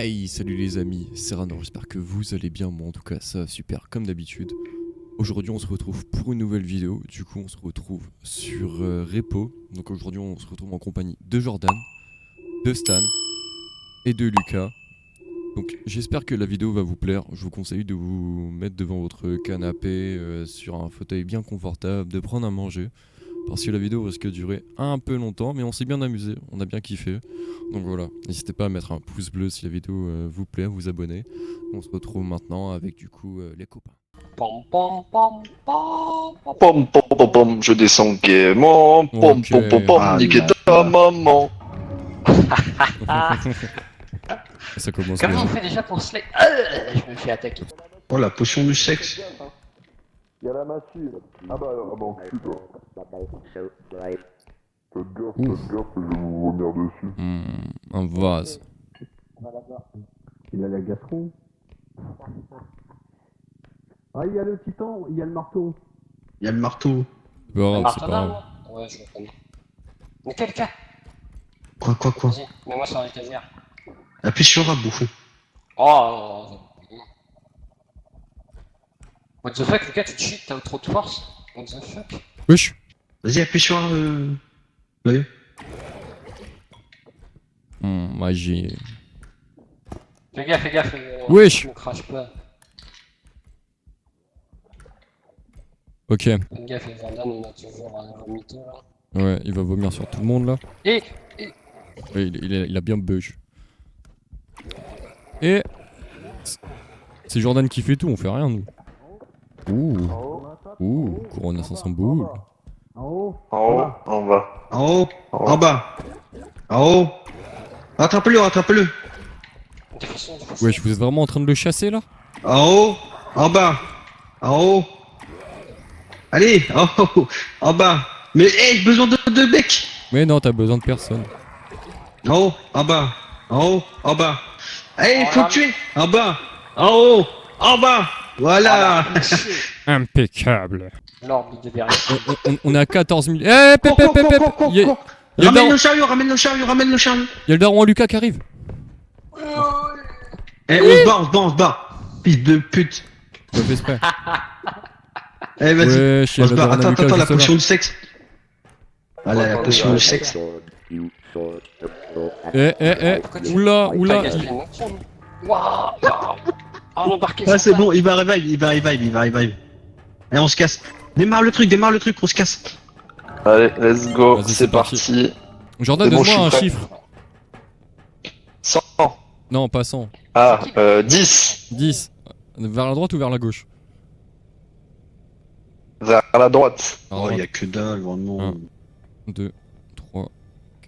Hey, salut les amis, c'est Rano, j'espère que vous allez bien, moi en tout cas ça va super comme d'habitude. Aujourd'hui on se retrouve pour une nouvelle vidéo, du coup on se retrouve sur Repo. Donc aujourd'hui on se retrouve en compagnie de Jordan, de Stan et de Lucas. Donc j'espère que la vidéo va vous plaire, je vous conseille de vous mettre devant votre canapé, sur un fauteuil bien confortable, de prendre à manger. Parce que la vidéo risque de durer un peu longtemps, mais on s'est bien amusé, on a bien kiffé. Donc voilà, n'hésitez pas à mettre un pouce bleu si la vidéo vous plaît, à vous abonner. On se retrouve maintenant avec du coup les copains. Pom pom pom pom pom Pom pom pom pom, je descends gaiement. Pom Ok. pom pom pom, Ah niquer là ta là. maman. Ah, Ça commence comment bien. on fait déjà pour se les... Je me fais attaquer. Oh, la potion du sexe. Il y a la massue. Ah bah putain. Faites gaffe, je vais vous vomir dessus. Un vase. Il a la gastron. Ah, il y a le titan, il y a le marteau. Il y a le marteau. Pas grave, c'est pas Marteau grave. Ouais, je le connais. Mais quel cas Quoi Vas-y, mets-moi sur l'étagère. Appuie sur A, bouffon. Oh What the fuck, Lucas, tu te cheats, t'as trop de force. What the fuck Wesh. Vas-y, appuie sur A. Voyez. Magie. Fais gaffe, Wesh. je me crache pas. Ok. Fais gaffe, Jordan, il a toujours un vomito là. Ouais, il va vomir sur tout le monde là. Et Ouais, il a bien bug. Et... C'est Jordan qui fait tout, on fait rien nous. Ouh, couronne à 500 boules. En haut. En haut, en bas. En haut. En En haut. bas. En haut. Rattrape-le, rattrape-le. Wesh, vous êtes vraiment en train de le chasser là? En haut. En bas. En haut. Allez, en haut. En bas. Mais hé, j'ai besoin de bec. Mais non, t'as besoin de personne. En haut. En bas. En haut. En bas. Allez, Oh faut là le tuer. En bas. En haut. En bas. Voilà. Impeccable. L'orbe de derrière. On est à 14 000. Eh, pep, pep, pep, pep. Il y a le Ramène daron- le chariot, ramène le chariot, ramène le chariot. il y a le daron à Lucas qui arrive. Eh, on se barre, on se barre, on se barre. Fils de pute. Pas fait exprès. Eh, vas-y. Wesh, il y On a se le barre. daron à Attends, Lucas attends, la juste là. potion du sexe. Voilà, la potion du sexe. Oula. Waouh Oh, l'embarquer Ah, c'est bon, il va revive, il va revive, il va revive. Et on se casse. Démarre le truc, on se casse. Allez, let's go, Vas-y, c'est c'est parti. parti. Jordan, C'est bon, donne-moi je un suis prêt. chiffre. 100. Non, pas 100. Ah, 10. 10. Vers la droite ou vers la gauche? Vers la droite. Vers la Oh, il y droite. a que dalle, vraiment. 2, 3,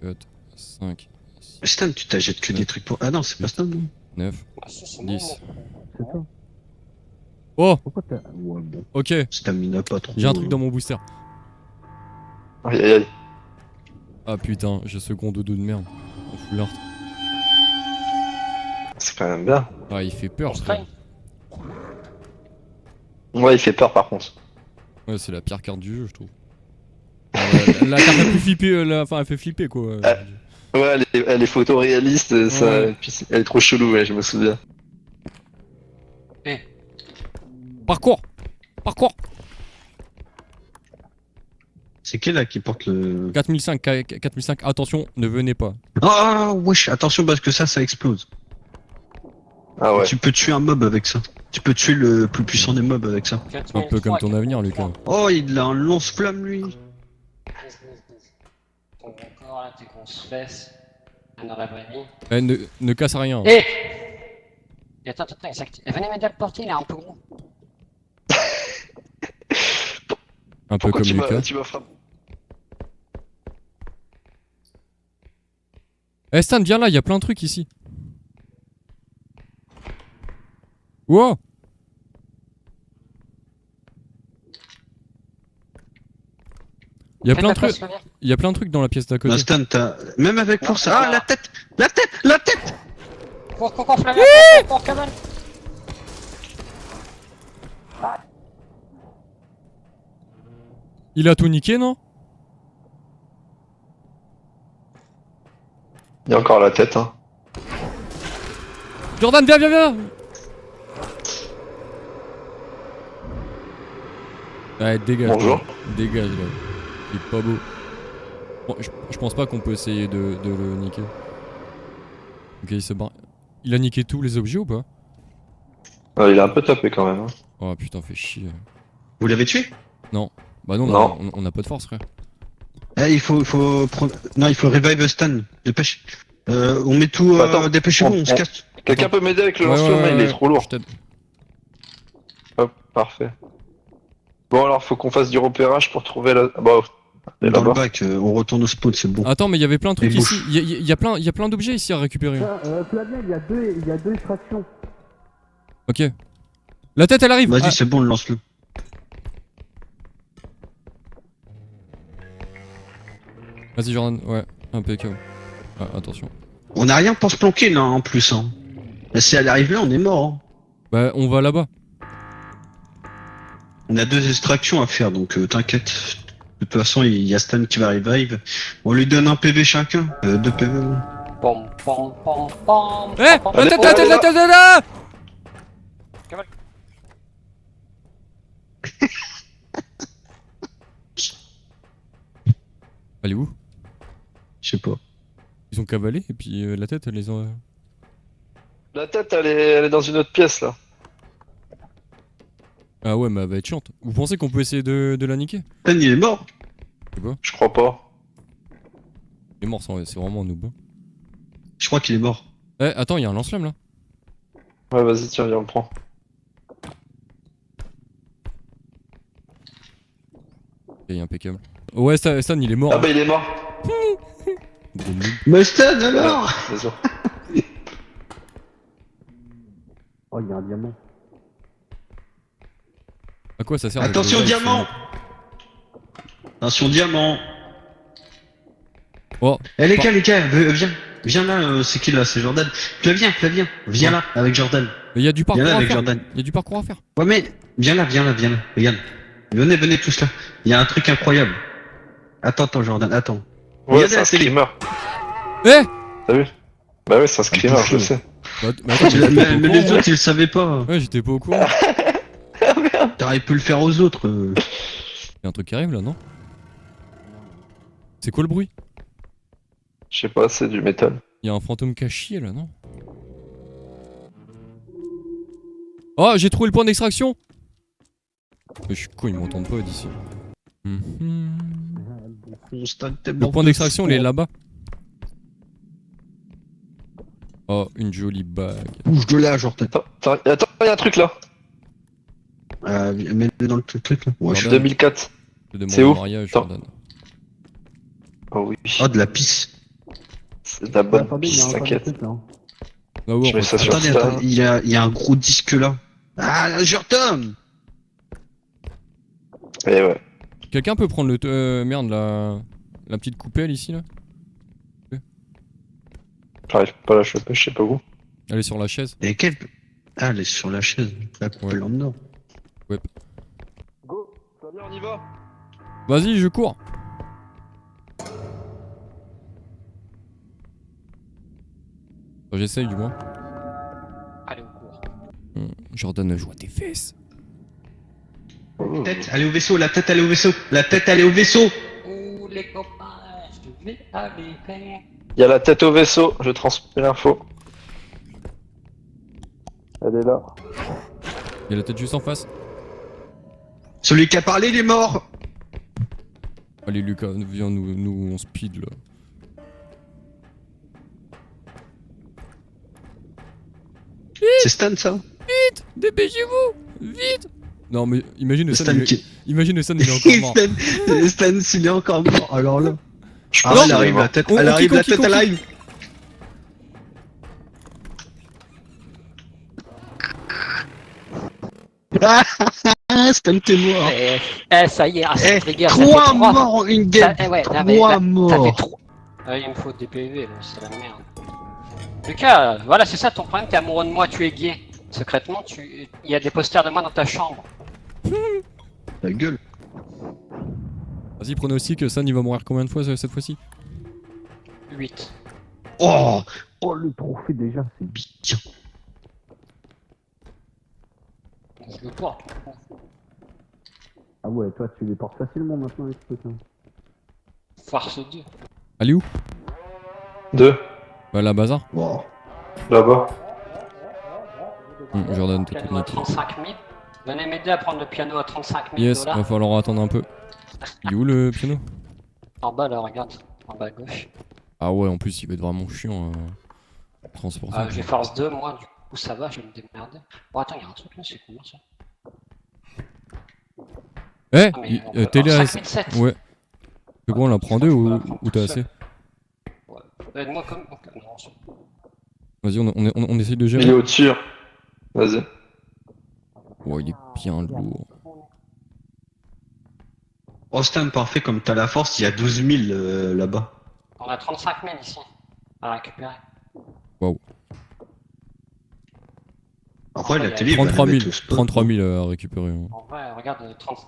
4, 5, 6, Stan, tu t'achètes que des trucs pour. Ah non, c'est pas Stan, non. 9, Ah, ça, c'est 10. C'est toi. Oh, Pourquoi t'as. Ouais, bon. ok. Stamina pas trop. J'ai un truc dans mon booster. Aïe aïe aïe. Ah putain, j'ai ce gros dodo de merde. En full art. C'est quand même bien. Ah, il fait peur, On se frère. traîne. Ouais, il fait peur par contre. Ouais, c'est la pire carte du jeu, je trouve. La carte la plus flippée, enfin, elle fait flipper quoi. Ouais, elle est photoréaliste, ça, Ouais. et puis elle est trop chelou, ouais, je me souviens. Parcours. C'est qui là qui porte le. 4005, 4005, attention, ne venez pas. Ah, wesh, attention parce que ça explose. Ah ouais. Tu peux tuer un mob avec ça. Tu peux tuer le plus puissant des mobs avec ça. Un peu comme ton avenir, Lucas. Oh, il a un lance-flamme lui. Ton corps là, tes grosses fesses. On aurait pas dit. Eh, ne casse rien. Et attends, il s'active. Venez m'aider à le porter, il est un peu gros. Un peu Pourquoi comme Lucas. tu m'as frappé? Eh Stan, viens là, il y a plein de trucs ici. Wow. Il y a plein de trucs. Il y a plein de trucs dans la pièce d'à Non, côté. Stan, t'as. Même avec force. Ah, la tête. La tête. Cours, Flavien, cours, Kamal. Il a tout niqué, non? Il y a encore la tête, hein. Jordan, viens, viens, viens. Ouais, dégage. Bonjour. toi. Dégage là. Il est pas beau. Bon, je pense pas qu'on peut essayer de le niquer. Ok, il se barre. Il a niqué tous les objets ou pas? Il a un peu tapé quand même. Hein. Oh putain, fait chier. Vous l'avez tué? Bah non, Non. on a pas de force, frère. Il faut prendre. Non, il faut revive Stan. Dépêche. On met tout. Attends, Dépêchez-vous, on se casse. Quelqu'un peut m'aider avec le Ouais, lance-flamme, ouais, il est ouais, trop lourd. je t'aide. Hop, parfait. Bon alors, faut qu'on fasse du repérage pour trouver la... Bah, elle est Dans le là-bas. bac, on retourne au spawn, c'est bon. Attends, mais il y avait plein de trucs Et ici. Il y a plein d'objets ici à récupérer. Flavien, il y a deux extractions. Ok. La tête, elle arrive. Vas-y, Ah, c'est bon, lance-le. Vas-y, Jordan. Ouais, impeccable. Ah, attention. On a rien pour se planquer là en plus. Hein. Là, si elle arrive là, on est mort. Hein. Bah, on va là-bas. On a 2 extractions à faire, donc t'inquiète. De toute façon, il y a Stan qui va revive. On lui donne un PV chacun. 2 PV. Pom, pom, pom, pom. Eh, pom, la Allez, tête, la tête, allez, la tête, là. Cavale. Elle est où? Je sais pas. Ils ont cavalé et puis la tête, elle les ont. La tête, elle est dans une autre pièce là. Ah ouais, mais elle va être chiante. Vous pensez qu'on peut essayer de la niquer? Stan, il est mort. Je crois pas. Il est mort, c'est vraiment un noob. Je crois qu'il est mort. Eh, attends, il y a un lance-flamme là. Ouais, vas-y, tiens, viens, on le prend. Ok, impeccable. Ouais, Stan, il est mort. Ah bah, il est mort. Il est noob. Mais Stan alors. Désolé. Oh, il y a un diamant. À quoi ça sert? Attention le diamant. Attention diamant. Oh, Eh les gars, viens. Viens là, c'est qui là? C'est Jordan. Flavien, viens là avec Jordan. mais il y a du parcours Viens là à avec faire. Jordan. Il y a du parcours à faire. Ouais mais viens là. Regarde. Venez tous là. Il y a un truc incroyable. Attends Jordan, attends. Ouais, Regardez c'est un la télé. screamer. Eh T'as vu? Bah ouais, c'est un screamer, je le sais. mais attends, j'étais pas Mais au les courant. autres ils le savaient pas. Ouais, j'étais pas au courant. T'aurais pu le faire aux autres. Il y a un truc qui arrive là, non? C'est quoi le bruit? Je sais pas, c'est du métal. Il y a un fantôme caché là, non? Oh, j'ai trouvé le point d'extraction! Mais je suis con, ils m'entendent pas d'ici. Mhm. Le point d'extraction, il est là-bas. Oh, une jolie bague. Bouge de là, Jordan. Attends, il y a un truc là. Mets-le dans le truc là. Ouais, Je suis Jordan. 2004. Je te demande C'est en où? mariage, Attends. Jordan. Oh oui. Oh, de la pisse. C'est de la bonne Attendez, il y a piste, encore des t'inquiète. trucs là. Ah ouais, Je mets ça sur Attendez, ça. il y a un gros disque là. Ah, Jordan. Et ouais. Quelqu'un peut prendre le... merde, la petite coupelle ici là? J'arrive pas à la choper, je sais pas où. Elle est sur la chaise. Et quelle. Ah, elle est sur la chaise. La coupelle en or. Go, Flavien, on y va. Vas-y, je cours. Enfin, j'essaye du moins. Allez, on court. Jordan joue à tes fesses. Tête, allez au vaisseau, la tête, allez au vaisseau. La tête, allez au vaisseau. Ouh, les copains, je vais aller faire. Il y a la tête au vaisseau, je transmets l'info. Elle est là. Il y a la tête juste en face. Celui qui a parlé, il est mort. Allez Lucas, viens, nous on speed là. C'est Stan ça. Dépêchez-vous! Vite! Non mais imagine le Stan Stan, qui. imagine le Stan, il est encore mort. Stan, s'il est encore mort. Alors là. Je Ah, pense elle qu'il est arrive, mort. la tête, On elle arrive, kick, on la kick, tête, on elle kick. arrive. Ah, Stan, t'es mort. Ça y est, ah, Eh, cette rigueur, ça fait 3 trois. morts en une game. Ouais, non, mais 3 là, ça fait morts. 3. Il me faut des PV, là, c'est la merde. Lucas, voilà, c'est ça ton problème, t'es amoureux de moi, tu es gay. Secrètement, il y a des posters de moi dans ta chambre. Ta gueule. Vas-y, pronostic, Stan il va mourir combien de fois cette fois-ci? 8. Oh, Oh, le trophée déjà, c'est bien. veux pas. Ah ouais, toi tu les portes facilement maintenant les trucs. Hein. Farce 2. Allez où? 2, Bah la bazar. Wow. là-bas. Jordan, t'es tout Piano à niqué. 35 000. Venez m'aider à prendre le piano à 35 000 Yes, dollars. va falloir attendre un peu. Il est où le piano? En bas là, regarde. En bas à gauche. Ah ouais, en plus il va être vraiment chiant à transporter. J'ai force 2, moi, du coup ça va, je vais me démerder. Bon, attends, il y a un truc là, c'est combien ça? Eh, Ah, mais on peut- télé oh, à... 5007. Ouais. C'est bon, on la prend deux ou t'as assez? Ouais. Aide-moi comme. Ok, non, c'est- Vas-y, on essaye de Il est gérer. au-dessus. Vas-y. Ouais, il est bien lourd. Austin, parfait, comme t'as la force, il y a 12 000 là-bas. On a 35 000 ici à récupérer. Après, Ouais, la il y a télé, il va la 33 000. mettre au spot. 33 000 à récupérer. Hein. En vrai, regarde, 30.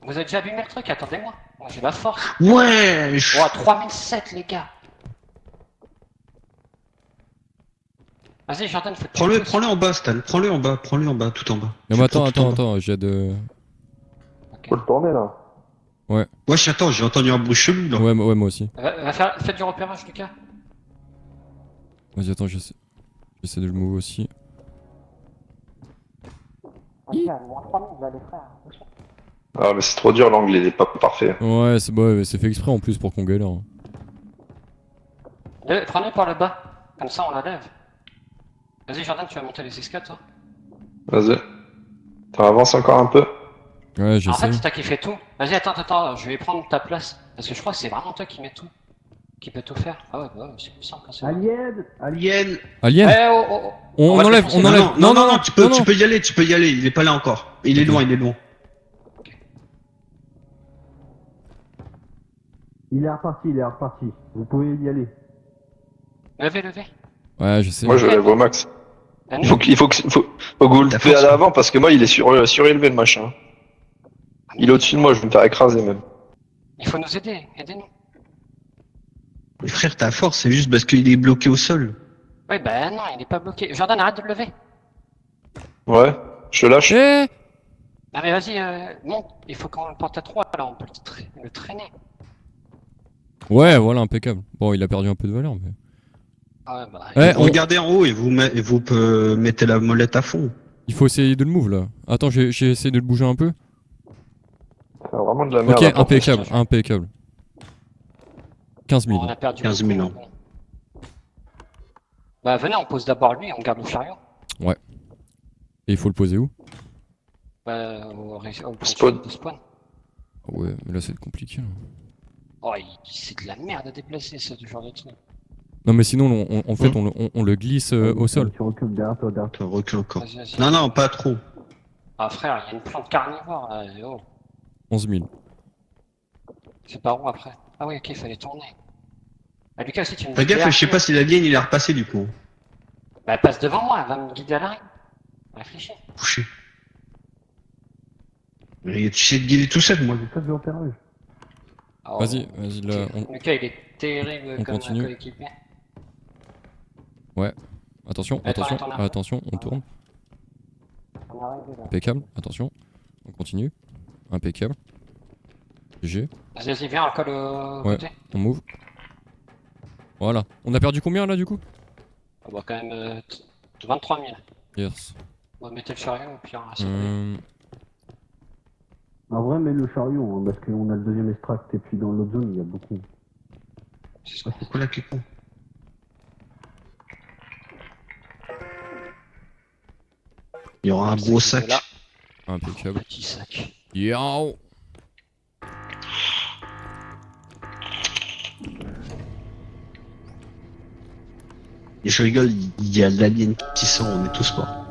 Vous avez déjà abîmé le truc? Attendez-moi. Moi, j'ai la force. Ouais, Oh, 3007, les gars. Vas-y, Jordan, faut que tu Prends-le en bas, Stan. Prends-le en bas, tout en bas. Non, Tu mais prends tout en bas. attends, j'ai de. Ok. Faut le tourner là. Ouais, attends, j'ai entendu un bruit chelou là. Ouais, moi aussi. Faites du repérage, Lucas. Vas-y, attends, j'essaie de le move aussi. Ok, moins 3000, là, les frères. Ah, mais c'est trop dur, l'angle il est pas parfait. Ouais, c'est fait exprès en plus pour qu'on galère. Hein. Prenez par le bas. Comme ça, on la lève. Vas-y, Jordan, tu vas monter les escales, toi. Vas-y. T'en avances encore un peu. Ouais, En j'essaie. fait, c'est toi qui fais tout. Vas-y, attends, je vais prendre ta place. Parce que je crois que c'est vraiment toi qui mets tout. Qui peut tout faire. Ah ouais, bah ouais, c'est plus simple quand c'est. Alien. Alien. Alien Eh, oh, oh, oh. On va te enlève, défoncer. on Non, enlève. non, tu peux y aller, il est pas là encore. Il est loin, il est loin. Il est reparti. Vous pouvez y aller. Levez. Ouais, je sais. Moi je lève au max. Ah, Il faut que vous le La faites à force. l'avant parce que moi il est surélevé le machin. Il est au-dessus de moi, je vais me faire écraser même. Il faut nous aider. Aidez-nous. Mais frère, ta force, c'est juste parce qu'il est bloqué au sol. Ouais, bah non, il est pas bloqué. Jordan, arrête de le lever. Ouais, je lâche. Eh Ah, mais vas-y, monte. Il faut qu'on le porte à 3, là, on peut le traîner. Ouais, voilà, impeccable. Bon, il a perdu un peu de valeur, mais. Ah ouais, bah. Eh, Regardez en haut et vous mettez la molette à fond. il faut essayer de le move là. Attends, j'ai essayé de le bouger un peu. C'est vraiment de la merde. Ok, à porter. impeccable. 15 000. On a perdu 15 000 beaucoup, bon. Bah, venez, on pose d'abord lui, on garde le chariot. Et il faut le poser où? Bah, au Spawn. de spawn. Ah ouais, mais là c'est compliqué. Là. Oh, c'est de la merde à déplacer ce genre de truc. Non, mais sinon, en fait, on le glisse au sol. Tu recules derrière toi. Attends, recule encore. Vas-y. Non, pas trop. Ah, frère, il y a une plante carnivore là. Oh. 11 000. C'est par où après? Ah oui, ok, il fallait tourner. Ah, Lucas aussi, tu me Fais dis. gaffe, je sais pas si la ligne il est repassé du coup. Bah, passe devant moi, elle va me guider à l'arrêt. Réfléchis. Couché. Mais tu sais te guider tout seul, moi. J'ai fait du repérage. Oh, Vas-y, là, ok. Lucas, il est terrible on comme continue. coéquipier. Attention, Attends, attention, on tourne. On est arrivé là. Impeccable, attention. On continue. Impeccable. GG, Vas-y, viens, on colle au Ouais. côté. on move. Voilà. On a perdu combien là du coup? On va quand même 23 000. Yes. On va mettre le chariot au pire. c'est En vrai, mets le chariot, hein, parce qu'on a le deuxième extract, et puis dans l'autre zone, il y a beaucoup. ce qu'on- C'est quoi la clique? Il y aura un gros sac. Là, Impeccable. petit sac. Yo. Et je rigole, il y a l'alien qui sort, on est tous morts.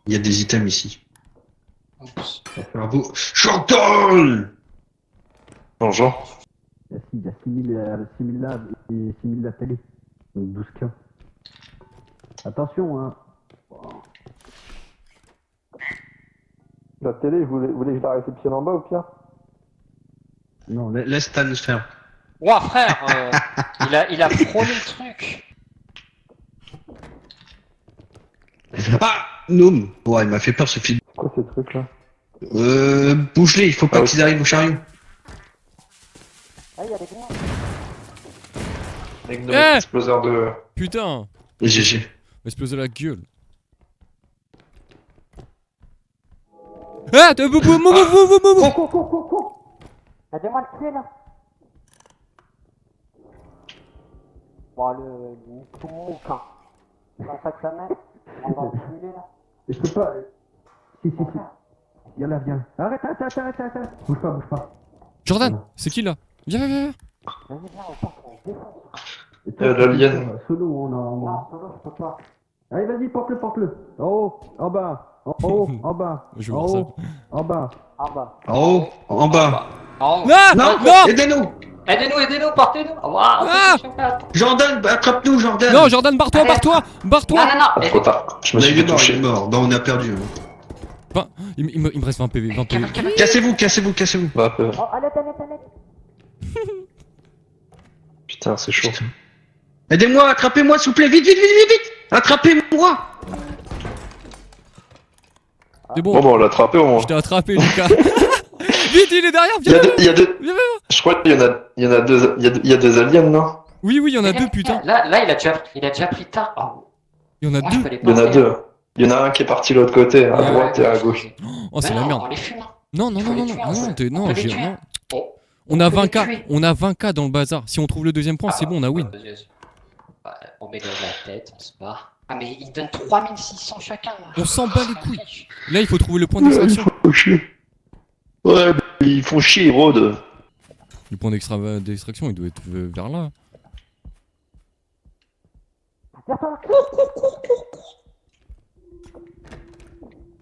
Il y a des items ici. Oups. Bravo. Chantal! Bonjour. Il y a 6 000 là, et 6 000 la télé. Donc 12K. Attention, hein. La télé, vous voulez que je la réceptionne en bas ou pire? Non, laisse Stan faire. Ouah, frère, il a frôlé le truc. Ah Noom. Ouais, il m'a fait peur ce film. Quoi ces trucs là? Bouge-les, il faut pas Ah oui. qu'ils arrivent au chariot. Ah, il y a des gnomes. Avec Eh exploseur de. Putain, GG. explose la gueule. Ah, t'as boum. Aidez-moi à le tuer là. Bon, le tout mouquin. C'est comme ça que ça met. On va le tuer là. Je peux pas. Si. Viens là, viens. Arrête. Bouge pas. Jordan, c'est qui là? Viens. Vas-y, viens, on part, on défonce. Et toi, l'alien. Solo, on a. Non, solo, je peux pas. Allez, vas-y, porte-le. En haut, en bas. En haut, en bas. Je veux En voir ça. haut, en bas. En bas. En haut, en bas. En haut. Ah non Aidez-nous. Aidez-nous, portez-nous. Ah Jordan, attrape-nous, Jordan. Non, Jordan, barre-toi. Non, Ah, trop tard. Je me Là, suis il est fait mort, toucher. il est mort. Bah, on a perdu. Il me reste 20 PV, 20 PV. Cassez-vous. Bah, peu. Oh, allez. Putain, c'est chaud. Aidez-moi, attrapez-moi, s'il vous plaît, vite. Attrapez-moi. C'est Bon, bon, bah, on l'a attrapé au moins. je t'ai attrapé, Lucas. Vite, il est derrière, Il y a deux. Il y a deux. viens. Je crois qu'il y en a deux. Il y a des aliens, non? Oui, il y en a deux, putain. Là, il a déjà pris tard. Oh, Il y en a moi, je deux. peux les Il y en a porter. deux. Il y en a un qui est parti de l'autre côté, à Ouais, droite et à gauche. Oh, c'est Mais la non, merde. On les fume. Hein. Non, Faut les tuer, on peut- non, on peut les j'ai. tuer. Non. Oh. On a peut les 20k, tuer. on a 20k dans le bazar. Si on trouve le deuxième point, c'est bon, on a win. On met de la tête, on se barre. Ah, mais ils donnent 3600 chacun. Là. On s'en bat les couilles. Là, il faut trouver le point d'extraction. font chier. Ouais, mais ils font chier, ils rôdent. Le point d'extraction, il doit être vers là.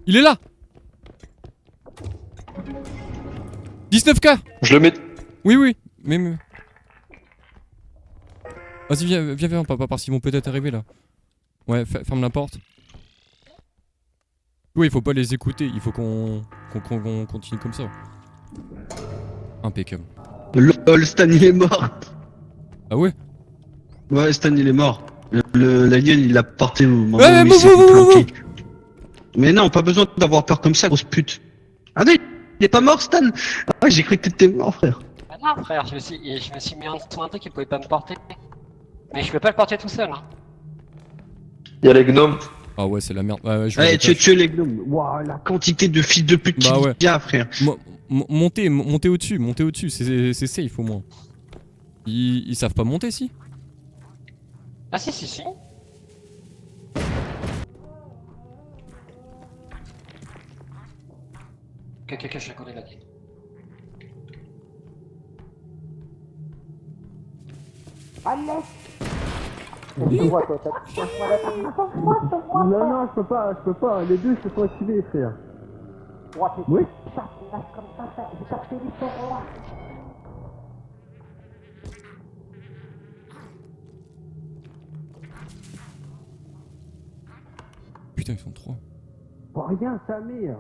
Il est là. 19k. Je le mets. Oui, mais... Vas-y, viens, papa, parce qu'ils vont peut-être arriver là. Ouais, ferme la porte. Oui, il faut pas les écouter, il faut qu'on continue comme ça. Impeccable. LOL, Stan il est mort. Ah ouais? Ouais, Stan il est mort. L'alien il l'a porté au moment Ouais, où il s'est planqué. Mais non, pas besoin d'avoir peur comme ça, grosse pute. Ah non, il est pas mort, Stan. Ah, j'ai cru que t'étais mort, frère. Ah non, frère, je me suis mis en dessous un truc qui pouvait pas me porter. Mais je peux pas le porter tout seul. Hein. Il y a les gnomes. Ah ouais, c'est la merde. Ouais, je vois Allez, la tâche. tuez les gnomes. Waouh, la quantité de fils de pute Bah qu'il ouais. y a, frère. Montez au-dessus, c'est safe au moins. Ils savent pas monter, si? Ah si. Ok, je la connais la game. Non, je peux pas. Les deux se sont activés, frère. Oui. Putain, ils sont trois. Pour rien, sa mère.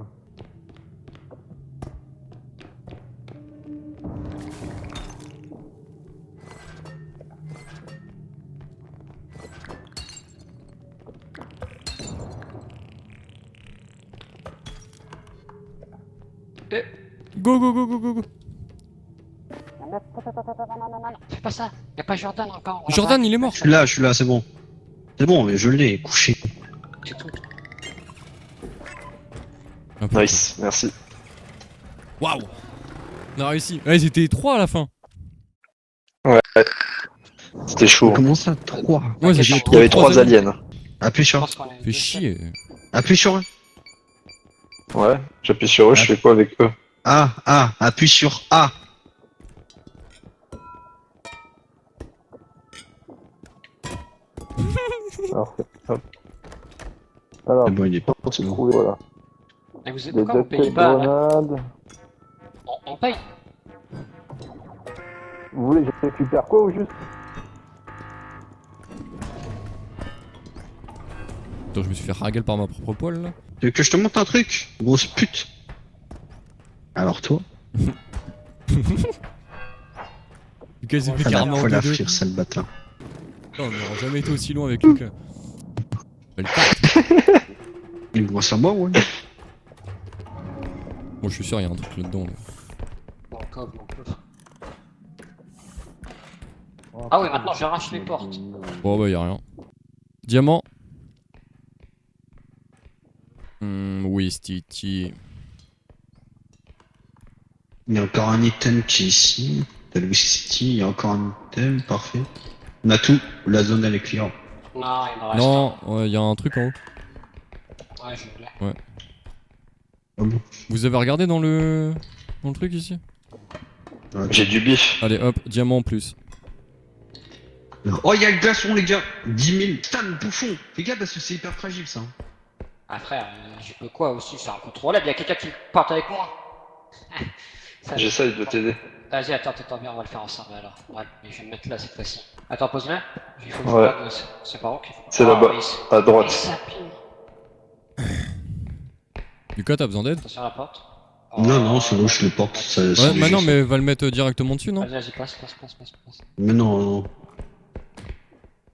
Go. Fais pas ça. Y'a pas Jordan encore. Jordan, il est mort. Je suis là, c'est bon. C'est bon, mais je l'ai couché. C'est tout. Un peu. Nice, merci. Waouh. On a réussi. Ouais, ils étaient trois à la fin. C'était chaud. Comment ça, 3? Ouais, Ok, c'était Il y avait trois aliens. Appuie Je sur pense qu'on est. Fait chier. Appuie sur eux. Ouais, j'appuie sur eux, je fais quoi avec eux? Appuie sur A. Alors, hop. Alors, C'est bon, il est pas. c'est trouvé, voilà. Et vous êtes pourquoi vous payez pas là on paye. Vous voulez que je récupère quoi ou juste? Attends, je me suis fait raguel par ma propre poêle là. Tu veux que je te montre un truc? Grosse pute. Alors toi, Lucas, il s'est fait faut carrément la en deux. fuir, sale bâtard. Putain, on n'aura jamais été aussi loin avec Lucas. Belle carte. Il me voit ça moi, ouais. Bon, je suis sûr, il y a un truc là-dedans. mais- Mon coffre, mon coffre. Ah oui, maintenant j'arrache les portes. Bon, bah, y a rien. Diamant. Oui, Stitchy. Il y a encore un item qui est ici. T'as le City, il y a encore un item, parfait. On a tout, la zone elle est clear. Non, il me reste Non, ouais, y a un truc en haut. un. Ouais, je l'ai. Ah bon. Vous avez regardé dans le truc ici? J'ai du bif. Allez, hop, diamant en plus. Oh, il y a le glaçon, les gars. 10 000. Putain, le bouffon. Fais gaffe parce que c'est hyper fragile ça. Ah frère, je peux quoi aussi, c'est incontrôlable, y'a quelqu'un qui part avec moi. Ça- J'essaie de t'aider. Vas-y, attends, viens, on va le faire ensemble alors. Ouais, mais je vais me mettre là cette fois-ci. Attends, pose-le. Il faut que je Ouais. regarde, c'est par où qu'il faut. C'est Ah, là-bas, oui, à droite. ça pile. Lucas, t'as besoin d'aide? Attention à la porte. Non, non, c'est là où je le porte. Ça, Ouais, c'est bah non, léger, mais va le mettre directement dessus, non? Vas-y, passe. ça. Mais non, non.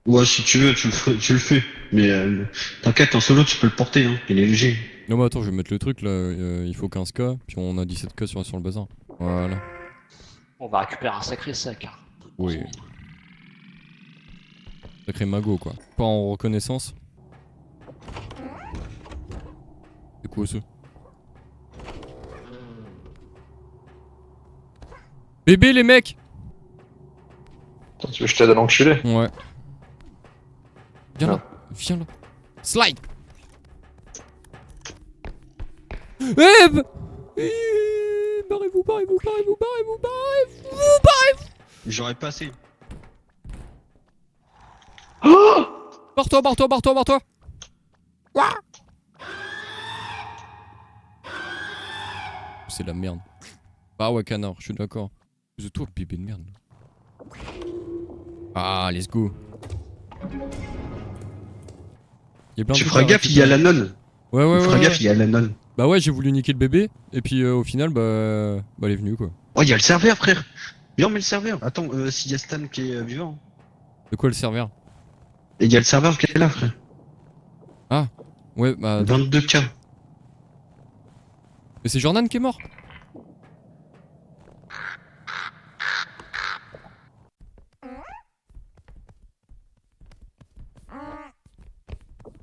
Ouais, si tu veux, tu le fais. Mais t'inquiète, en solo, tu peux le porter, hein. Il est léger. Non, mais attends, je vais mettre le truc là. Il faut 15k, puis on a 17k sur le bazar. Voilà. On va récupérer un sacré sac. Hein. Oui. Sacré magot, quoi. Pas en reconnaissance. C'est quoi ça? Bébé, les mecs! Attends, tu veux que je t'aide à l'enculer? Ouais. Viens là, viens là. Slide! Barrez-vous! J'aurais passé. Barre-toi! Ouah. C'est la merde. Bah ouais, canard, je suis d'accord. C'est toi, bébé de merde. Ah, let's go. Il y a plein de Tu trucs feras à gaffe, il y a récupérer. la nonne. Ouais, Tu feras ouais. gaffe, il y a la nonne. Bah ouais, j'ai voulu niquer le bébé, et puis au final, bah elle est venue, quoi. Oh, il y a le serveur, frère. Viens, on met le serveur. Attends, s'il y a Stan qui est vivant. De quoi le serveur? Et il y a le serveur qui est là, frère. Ouais, bah... 22K. Mais c'est Jordan qui est mort.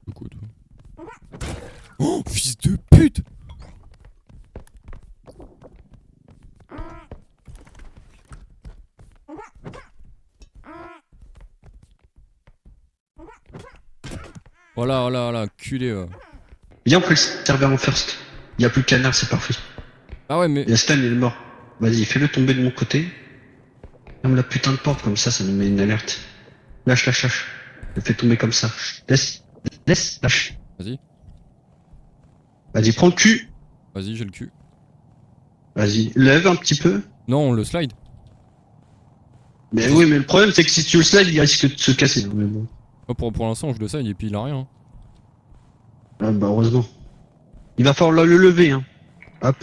C'est quoi, toi? Oh, fils de pute! Voilà, culé. Viens, on fait le serveur en first. Il y a plus de canard, c'est parfait. Ah ouais, mais... Il y a Stan, il est mort. Vas-y, fais-le tomber de mon côté. Ferme la putain de porte, comme ça nous met une alerte. Lâche. Le fais tomber comme ça. Laisse, lâche. Vas-y, Vas-y, prends le cul. j'ai le cul. Vas-y, lève un petit peu. Non, on le slide. Mais oui, mais le problème, c'est que si tu le slide, il risque de se casser. Mais bon. Oh, pour l'instant, je le slide et puis il a rien. Ah bah, heureusement. Il va falloir le lever, hein. Hop.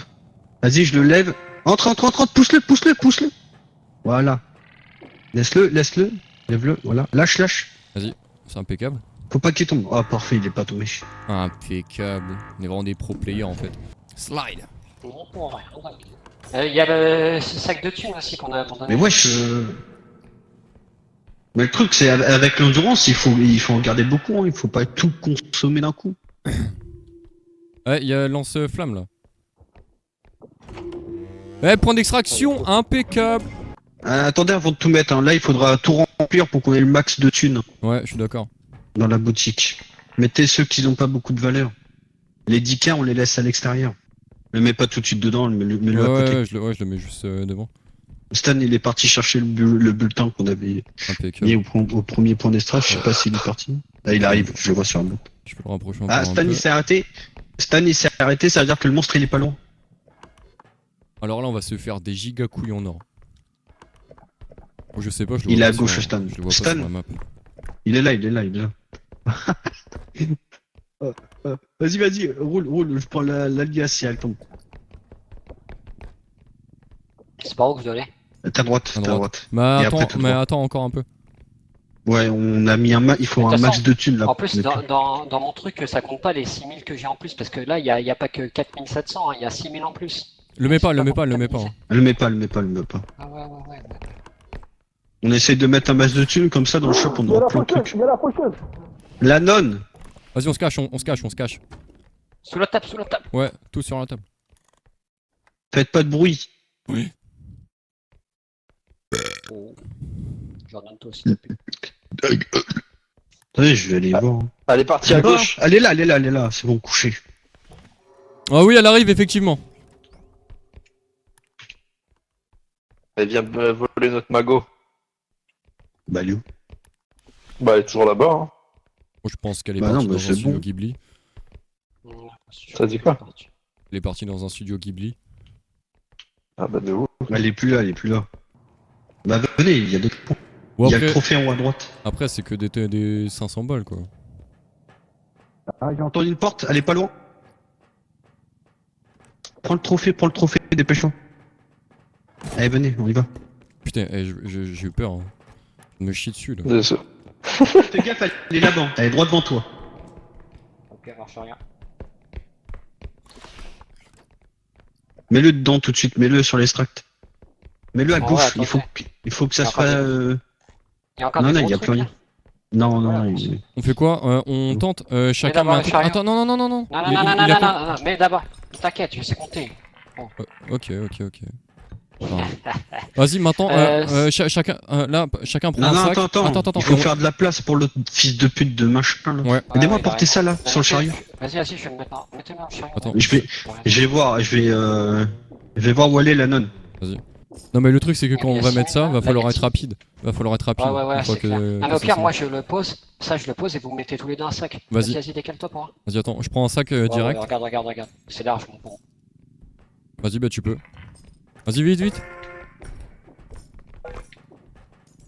Vas-y, je le lève. Entre, pousse-le. Voilà. Laisse-le. Lève-le, voilà. Lâche. C'est impeccable. Faut pas qu'il tombe. Ah, parfait, il est pas tombé. Impeccable. On est vraiment des pro players en fait. Slide. Non, pour rien. Il y a le sac de thunes aussi qu'on a abandonné. Mais wesh. Mais le truc, c'est avec l'endurance, il faut en garder beaucoup, hein. Il faut pas tout consommer d'un coup. Ouais, il y a lance-flamme là. Ouais, point d'extraction, impeccable. Attendez avant de tout mettre, hein. Là, il faudra tout remplir pour qu'on ait le max de thunes Ouais, je suis d'accord. dans la boutique. Mettez ceux qui n'ont pas beaucoup de valeur. Les 10K, on les laisse à l'extérieur. Ne mets pas tout de suite dedans, mets-le à côté. Ouais, je le mets juste devant. Stan, il est parti chercher le bulletin qu'on avait Impeccable. mis au premier point d'extra. Je sais pas s'il est parti. Là, il arrive, je le vois sur la map. Je peux le rapprocher encore Ah, un Stan, peu. il s'est arrêté. Ça veut dire que le monstre, il est pas loin. Alors là, on va se faire des giga couilles en or. Oh, je sais pas, je le Il vois est à pas gauche, sur- Stan. Je le vois Stan. pas sur la map. Il est là. Vas-y, roule, je prends l'alias si elle tombe. C'est par où que vous dois aller? Ta droite. À droite. Mais Et attends, après, tout droit. attends encore un peu. Ouais, on a mis il faut De un toute max façon, de thunes là. En plus, Mais dans mon truc, ça compte pas les 6000 que j'ai en plus, parce que là, il y a pas que 4700, hein, il y a 6000 en plus. Le mets pas, C'est le mets pas, pour le mets pas. comptabiliser. Le mets pas, le mets pas, le mets pas. Ah ouais. On essaye de mettre un max de thunes, comme ça dans le shop on aura plein de trucs. La nonne. Vas-y, on se cache, on se cache, on se cache. Sous la table, sous la table. Ouais, tout sur la table. Faites pas de bruit. Oui. Oh. Jordan, toi aussi. t'as pu. Attendez, je vais aller voir. Elle est partie à gauche. Elle est là, elle est là, elle est là. C'est bon, couché. Ah oui, elle arrive, effectivement. Elle vient voler notre magot. Bah, elle est où? Bah, elle est toujours là-bas. Hein. Moi, je pense qu'elle est Bah partie non, bah dans un c'est studio bon. Ghibli. Ça dit quoi? Elle est partie dans un studio Ghibli. Ah bah de où? Elle est plus là, elle est plus là. Bah, venez, il y a d'autres points. Ou Il y a le après, trophée en haut à droite. après c'est que des 500 balles, quoi. Ah, j'ai T'entends entendu. une porte, elle est pas loin. Prends le trophée, dépêche-toi. Allez, venez, on y va. Putain, j'ai eu peur. Hein. Je me chie dessus, là. Désolé. Fais gaffe, elle est là-bas. Elle est droit devant toi. Ok, marche rien. Mets-le dedans tout de suite, mets-le sur l'extract. Mets-le à Oh, gauche, ouais, il faut que ça Il y a soit... encore Il y a encore Non, des non, gros il y a trucs, plus rien. là. Non, non, Voilà, il- On fait quoi On tente chacun d'abord met un le truc. chariot. Attends, non. Non, non, Il- non, il- non, il non, a non, quoi non, mais d'abord, t'inquiète, je sais compter. Ok. Pardon. Vas-y, maintenant, chacun, là, chacun prend Non, un non, sac. attends. Il Et faut on- faire de la place pour le fils de pute de machin, là. Ouais. Aidez-moi à il a porter raison. ça, là, Non, sur le mais chariot. Vas-y, je vais le mettre. Mettez-moi le chariot. Attends. Ouais. Je vais voir, je vais voir où elle est, la nonne. Non, mais le truc, c'est que quand Il y on a va six mettre ça, là, va falloir il y a être six. rapide. Va falloir être rapide. Ouais, une fois c'est clair. Non, mais au que pire, c'est- moi je le pose, je le pose et vous mettez tous les deux un sac. Vas-y. Vas-y, décale-toi pour moi. Vas-y, attends, je prends un sac Ouais, direct. ouais, regarde. C'est large, mon pauvre. Vas-y, bah tu peux. Vas-y, vite.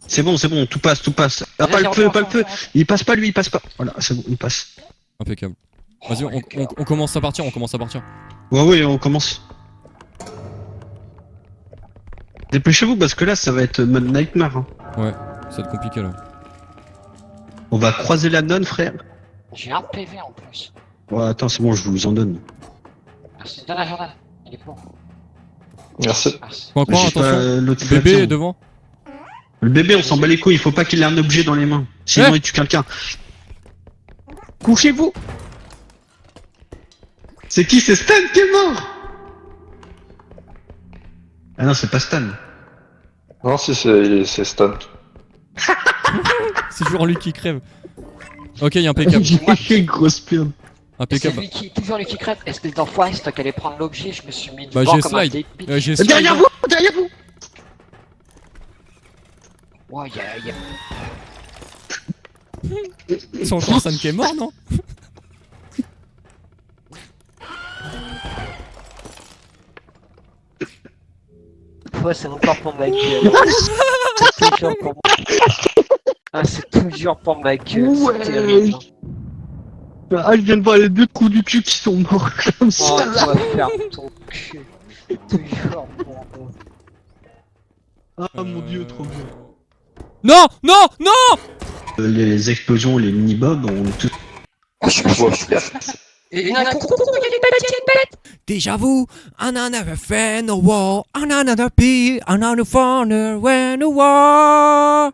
C'est bon, tout passe. Ah, Vas-y, pas le feu, pas le feu. reprends. Il passe pas, lui, il passe pas. Voilà, c'est bon, il passe. Impeccable. Vas-y, Oh, on commence à partir, Ouais, on commence. Dépêchez-vous, parce que là, ça va être mode nightmare. Hein. Ça va être compliqué, là. On va croiser la nonne, frère. J'ai un PV en plus. Ouais, attends, c'est bon, je vous en donne. Merci. Donne à Jordan. Il est bon. Merci. Merci. Quoi, J'ai attention. pas l'autre Bébé flavien. est devant. Le bébé, on s'en bat les couilles, il faut pas qu'il ait un objet dans les mains. Sinon, il tue quelqu'un. Couchez-vous. C'est qui? C'est Stan qui est mort. Ah non, c'est pas Stan. Non, si c'est Stan. C'est toujours lui qui crève. Ok, impeccable. J'ai une grosse perte. C'est Impeccable. toujours lui qui crève. Espèce d'enfoiré, c'est toi qui allais prendre l'objet, je me suis mis Bah, devant j'ai comme un slide. débile. J'ai Derrière slide. vous, derrière vous. Ouais, y a... C'est encore Sam qui est mort, non? Ouais, c'est encore pour ma gueule. C'est toujours pour moi. Ah, c'est toujours pour ma gueule. Ouais. C'est terrible. Hein. Ah, je viens de voir les deux trous du cul qui sont morts comme Oh, ça. tu vas faire ton cul. Toujours pour moi. Ah mon dieu, trop bien. Non. Les explosions, les mini-bobs, on tout. Et il y en a coucou, il y a des bêtes. Déjà vu, another fan of war, another pea, another founder when a war.